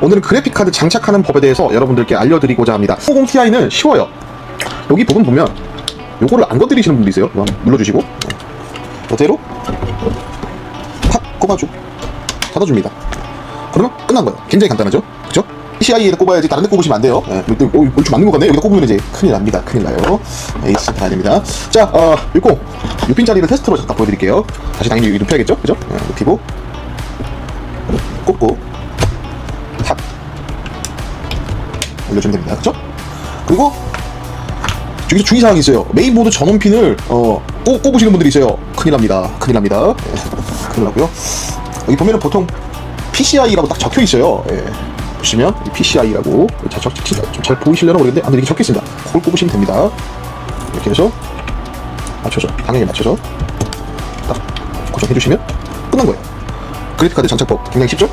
오늘은 그래픽카드 장착하는 법에 대해서 여러분들께 알려드리고자 합니다. 50 Ti는 쉬워요. 여기 부분 보면 요거를 안 건드리시는 분도 있어요. 이거 한번 눌러주시고 이대로 팍 꼽아주고 닫아줍니다. 그러면 끝난 거예요. 굉장히 간단하죠? 그쵸? PCI에다 꼽아야지 다른 데 꼽으시면 안 돼요. 얼추 맞는 것 같네. 여기다 꼽으면 이제 큰일 납니다. 큰일 나요. 에이스 가야 됩니다. 자, 6핀 자리를 테스트로 잠깐 보여드릴게요. 다시 당연히 여기 눕혀야겠죠? 그죠? 눕히고 꼽고 탁 올려주면 됩니다. 그쵸? 그리고 여기서 주의사항이 있어요. 메인보드 전원핀을 꼽으시는 분들이 있어요. 큰일 납니다. 큰일 납니다. 큰일 나고요. 여기 보면은 보통 PCI라고 딱 적혀 있어요. 보시면 이 PCI라고 좀 잘 보이시려나 모르겠는데 아무튼 이렇게 적혀 있습니다. 그걸 꼽으시면 됩니다. 이렇게 해서 맞춰서 방향에 맞춰서 딱 고정해 주시면 끝난 거예요. 그래픽카드 장착법 굉장히 쉽죠?